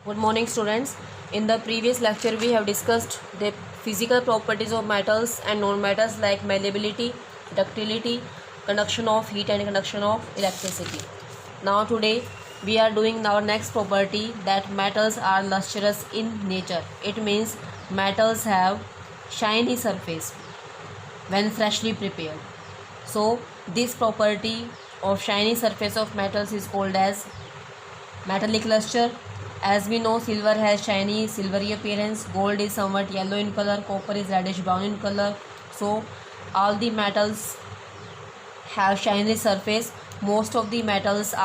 Good morning, students. In the previous lecture, we have discussed the physical properties of metals and non-metals like malleability, ductility, conduction of heat and conduction of electricity. Now today, we are doing our next property that metals are lustrous in nature. It means metals have shiny surface when freshly prepared. So, this property of shiny surface of metals is called as metallic luster. As we know, silver has shiny silvery appearance, gold is somewhat yellow in color, copper is reddish brown in color. So all the metals have shiny surface. Mostly metals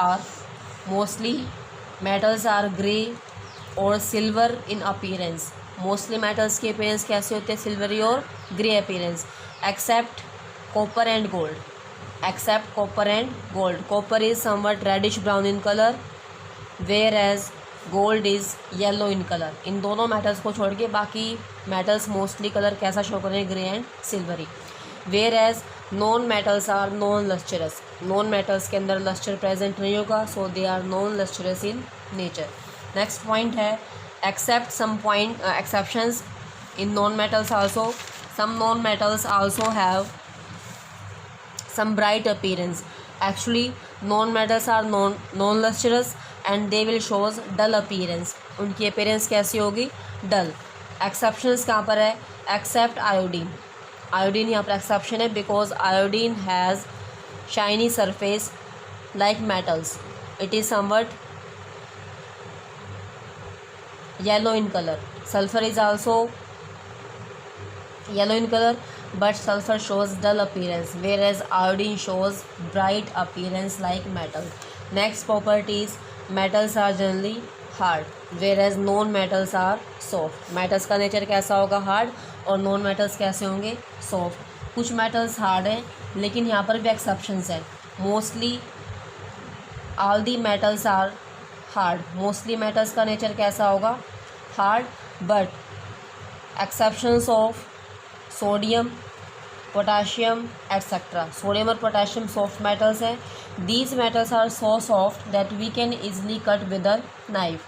are grey और silver in appearance. Mostly metals की appearance कैसे होते हैं? Silvery और grey appearance. Except copper and gold. Copper is somewhat reddish brown in colour, whereas gold is yellow in colour. इन दोनों metals को छोड़ के बाकी मेटल्स मोस्टली कलर कैसा शो कर रहे हैं? Grey and silvery. Whereas non metals are non lustrous. Non metals के अंदर लस्टर प्रेजेंट नहीं होगा, सो दे are non lustrous in nature. Next point है except some point exceptions in non metals also. Some non metals also have some bright appearance. Actually, non-metals are non-lustrous and they will shows dull appearance. उनकी appearance कैसी होगी? dull. Exceptions कहाँ पर है? Except iodine. Iodine यहाँ पर exception है because iodine has shiny surface like metals. It is somewhat yellow in color. Sulfur is also yellow in color, but sulfur shows dull appearance, whereas iodine shows bright appearance like metal. Next property is metals are generally hard, whereas non metals are soft. metals का nature कैसा होगा? Hard. और non metals कैसे होंगे? Soft. कुछ metals hard हैं, लेकिन यहाँ पर भी एक्सेप्शंस हैं. Mostly all the metals are hard. Mostly metals का नेचर कैसा होगा? Hard. But exceptions of sodium, potassium etcetera. Sodium और पोटाशियम सॉफ्ट मेटल्स हैं. These metals are so soft that we can easily cut with a knife,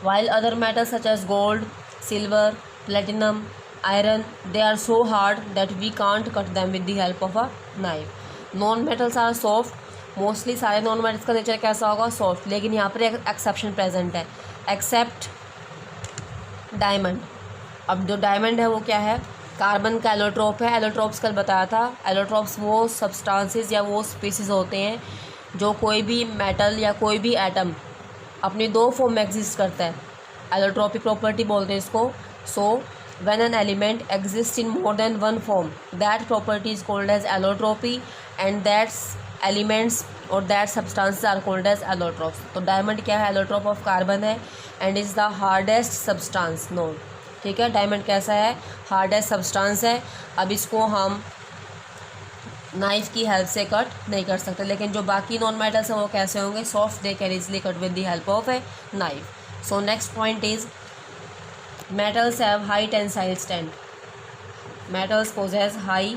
while other metals such as gold, silver, platinum, iron, they are so hard that we can't cut them with the help of a knife. Non metals are soft. Mostly सारे non metals का nature कैसा होगा? Soft. लेकिन यहाँ पर एक exception present है, accept diamond. अब जो डायमंड है वो क्या है? कार्बन का एलोट्रोप है. एलोट्रोप्स कल बताया था. एलोट्रोप्स वो सब्सटेंसेस या वो स्पीसीज होते हैं जो कोई भी मेटल या कोई भी एटम अपनी दो फॉर्म में एग्जिस्ट करता है. एलोट्रोपिक प्रॉपर्टी बोलते हैं इसको. So when an element exist in more than one form, that property is called as allotropy and that's elements और that substances are called as allotropes. तो डायमंड क्या है? एलोट्रोप ऑफ कार्बन है and is the hardest substance known. ठीक है, diamond कैसा है? Hardest substance है. अब इसको हम नाइफ की हेल्प से कट नहीं कर सकते, लेकिन जो बाकी नॉन मेटल्स हैं वो कैसे होंगे? Soft. They can easily cut with the help of a knife. So next point is metals have high tensile strength. Metals possess high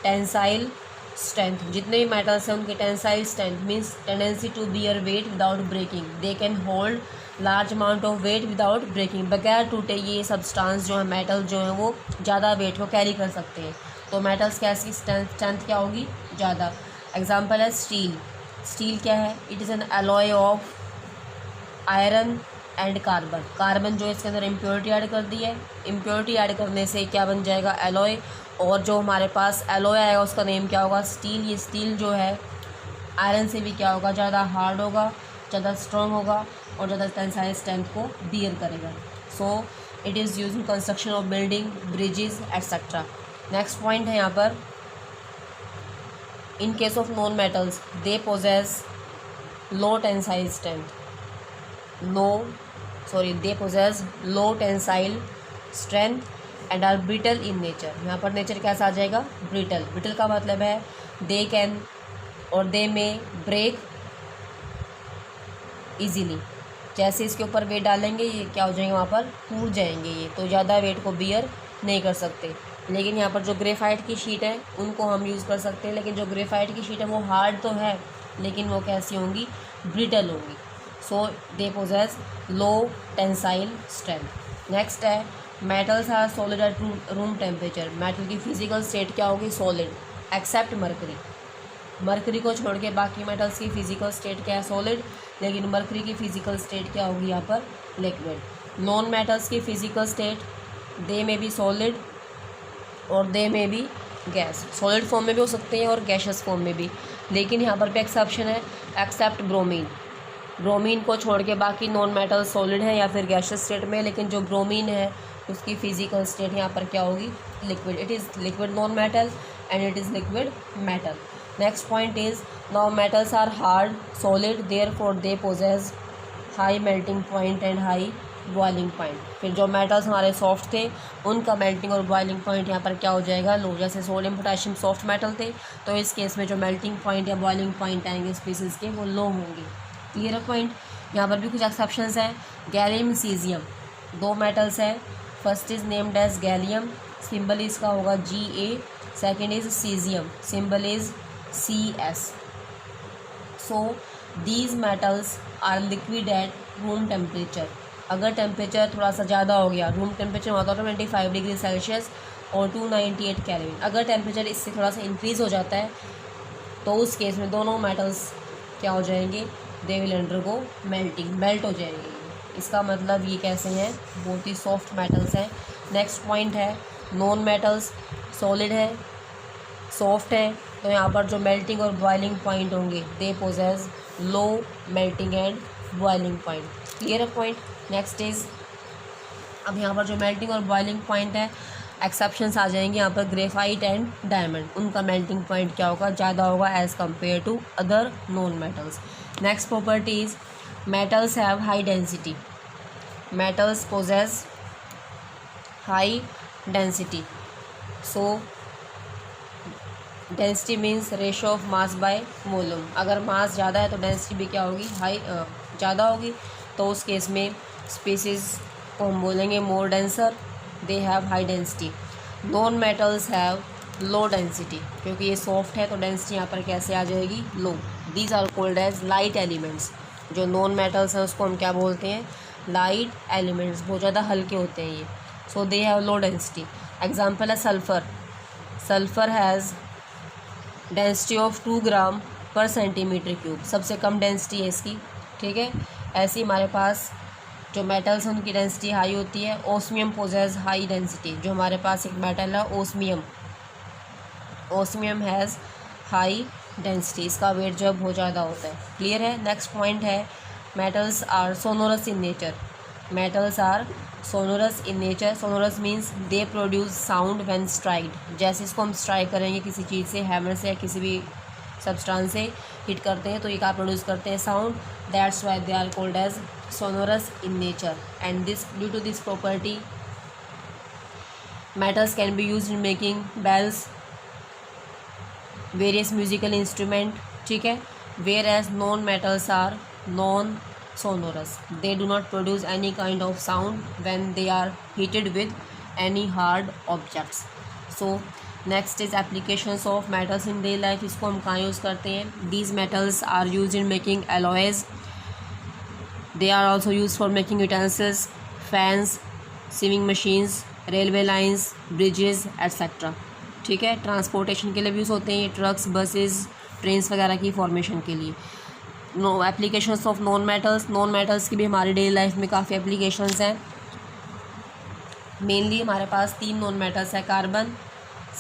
tensile strength. जितने भी मेटल्स हैं उनकी tensile strength means tendency to bear weight without breaking. They can hold large amount of weight without breaking. बगैर टूटे ये substance जो है, metal जो है वो ज़्यादा वेट को कैरी कर सकते हैं. तो मेटल्स कैसी स्ट्रेंथ क्या होगी? ज़्यादा. एग्जांपल है स्टील. स्टील क्या है? It is an alloy of iron and carbon. Carbon जो इसके अंदर इम्प्योरिटी ऐड कर दी है. इम्प्योरिटी ऐड करने से क्या बन जाएगा? एलॉय. और जो हमारे पास एलॉय आएगा उसका नेम क्या होगा? स्टील. ये स्टील जो है आयरन से भी क्या होगा? ज़्यादा हार्ड होगा, ज़्यादा स्ट्रॉन्ग होगा और ज़्यादा टेंसाइल स्ट्रेंथ को बियर करेगा. So it is use in construction of building, bridges etcetera. Next point है यहाँ पर in case of non metals they possess low tensile strength. They possess low tensile strength and are brittle in nature. यहाँ पर nature कैसा आ जाएगा? Brittle. Brittle का मतलब है दे कैन और दे में ब्रेक ईजीली. जैसे इसके ऊपर वेट डालेंगे ये क्या हो जाएंगे? वहाँ पर टूट जाएंगे ये, तो ज़्यादा वेट को बियर नहीं कर सकते. लेकिन यहाँ पर जो ग्रेफाइट की शीट है उनको हम यूज़ कर सकते हैं, लेकिन जो ग्रेफाइट की शीट है वो हार्ड तो है लेकिन वो कैसी होंगी? ब्रिटल होंगी. So they possess low tensile strength. Next है metals are solid at room temperature. Metal की फिजिकल स्टेट क्या होगी? Solid, accept mercury. मरकरी को छोड़ के बाकी मेटल्स की फिजिकल स्टेट क्या है? सॉलिड, लेकिन मरकरी की फिजिकल स्टेट क्या होगी यहाँ पर? लिक्विड। नॉन मेटल्स की फिजिकल स्टेट दे में बी सॉलिड और दे में बी गैस। सॉलिड फॉर्म में भी हो सकते हैं और गैशियस फॉर्म में भी, लेकिन यहाँ पर भी एक्सेप्शन है, एक्सेप्ट ब्रोमीन। ब्रोमीन को छोड़ के बाकी नॉन मेटल सॉलिड है या फिर गैशियस स्टेट में, लेकिन जो ब्रोमीन है उसकी फिजिकल स्टेट यहाँ पर क्या होगी? Liquid. It is liquid non metal and it is liquid metal. Next point is now metals are hard solid therefore they possess high melting point and high boiling point. फिर जो metals हमारे soft थे उनका melting और boiling point यहाँ पर क्या हो जाएगा? लो। जैसे सोडियम पोटेशियम सॉफ्ट मेटल थे, तो इस केस में जो मेल्टिंग पॉइंट या बॉइलिंग पॉइंट आएंगे स्पीसीज के वो लो होंगे। क्लियर है पॉइंट? यहाँ पर भी कुछ एक्सेप्शंस हैं। गैलियम सीजियम, दो मेटल्स हैं। First is named as gallium, symbol इसका होगा Ga। Second is caesium, symbol is Cs। So these metals are liquid at room temperature. अगर टेम्परेचर थोड़ा सा ज़्यादा हो गया, रूम टेम्परेचर होता है 25 डिग्री सेल्सियस और 298 केल्विन, अगर टेम्परेचर इससे थोड़ा सा इंक्रीज़ हो जाता है तो उस केस में दोनों मेटल्स क्या हो जाएंगे? They will undergo melting, melt हो जाएंगे। इसका मतलब ये कैसे हैं? बहुत ही सॉफ्ट मेटल्स हैं। नेक्स्ट पॉइंट है नॉन मेटल्स सॉलिड है, सॉफ्ट है, तो यहाँ पर जो मेल्टिंग और बॉइलिंग पॉइंट होंगे they possess low melting and boiling point. Clear है पॉइंट? नेक्स्ट इज अब यहाँ पर जो मेल्टिंग और बॉइलिंग पॉइंट है एक्सेप्शंस आ जाएंगे यहाँ पर। ग्रेफाइट एंड डायमंड, उनका मेल्टिंग पॉइंट क्या होगा? ज़्यादा होगा as compare to other non metals. Next properties metals have high density. Metals possess high density. So density means ratio of mass by volume. अगर मास ज़्यादा है तो डेंसिटी भी क्या होगी? हाई ज़्यादा होगी। तो उस केस में स्पीसीज को हम बोलेंगे मोर denser, they have high density. Non metals have low density, क्योंकि ये सॉफ्ट है तो डेंसिटी यहाँ पर कैसे आ जाएगी? Low. These are called as light elements. जो नॉन मेटल्स हैं उसको हम क्या बोलते हैं? Light elements. बहुत ज़्यादा हल्के होते हैं ये। So they have low density. Example है sulphur. Sulphur has density of 2 gram per centimetre cube, सबसे कम डेंसिटी है इसकी। ठीक है, ऐसे ही हमारे पास जो मेटल्स हैं उनकी डेंसिटी हाई होती है। Osmium possess high density. जो हमारे पास एक मेटल है osmium, osmium has high density, इसका वेट जो है बहुत ज़्यादा होता है। क्लियर है? नेक्स्ट पॉइंट है metals are sonorous in nature. Metals are sonorous in nature. Sonorous means they produce sound when striked. जैसे इसको हम स्ट्राइक करेंगे किसी चीज़ से, हैमर से या किसी भी सब्सटेंस से हिट करते हैं तो ये क्या प्रोड्यूस करते हैं? Sound. That's why they are called as sonorous in nature, and this due to this property metals can be used in making bells, various musical instrument. ठीक है, whereas non metals are non sonorous, they do not produce any kind of sound when they are heated with any hard objects. So next is applications of metals in daily life. इसको हम कहाँ use करते हैं? These metals are used in making alloys. They are also used for making utensils, fans, sewing machines, railway lines, bridges, etc. ठीक है, transportation के लिए भी यूज़ होते हैं ये ट्रक्स, बसेस, ट्रेन्स वगैरह की फॉर्मेशन के लिए। No applications of non metals. Non metals की भी हमारी डेली लाइफ में काफ़ी एप्लीकेशंस हैं। मेनली हमारे पास 3 नॉन मेटल्स है, carbon,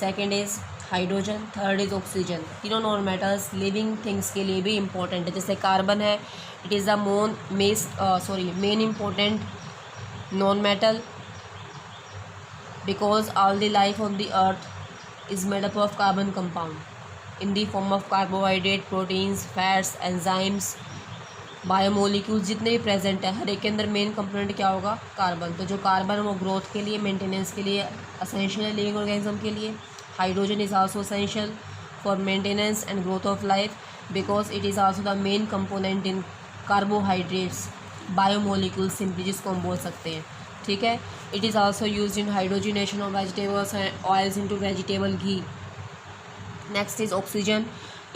second is hydrogen, third is oxygen. तीनों नॉन मेटल्स लिविंग थिंग्स के लिए भी इम्पोर्टेंट है। जैसे कार्बन है, it is the main important non metal because all the life on the earth is made up of carbon compound in the form of carbohydrate, proteins, fats, enzymes, biomolecules जितने भी present है हर एक के अंदर main component क्या होगा? Carbon. तो जो कार्बन है वो ग्रोथ के लिए, मेंटेनेंस के लिए असेंशियल है लिविंग ऑर्गेनिज्म के लिए। Hydrogen is also essential for maintenance and growth of life because it is also the main component in carbohydrates, biomolecules simply जिसको हम बोल सकते हैं। ठीक है, it is also used in hydrogenation of vegetables and oils into vegetable ghee. Next is oxygen,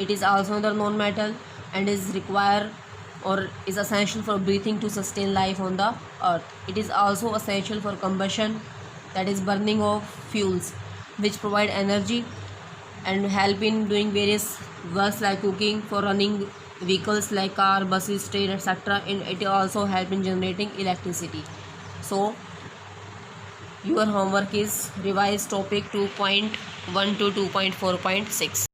it is also another non metal and is required or is essential for breathing to sustain life on the earth. It is also essential for combustion, that is burning of fuels, which provide energy and help in doing various works like cooking, for running vehicles like car, buses, train, etc. And it also help in generating electricity. So your homework is revise topic 2.1 to 2.4.6.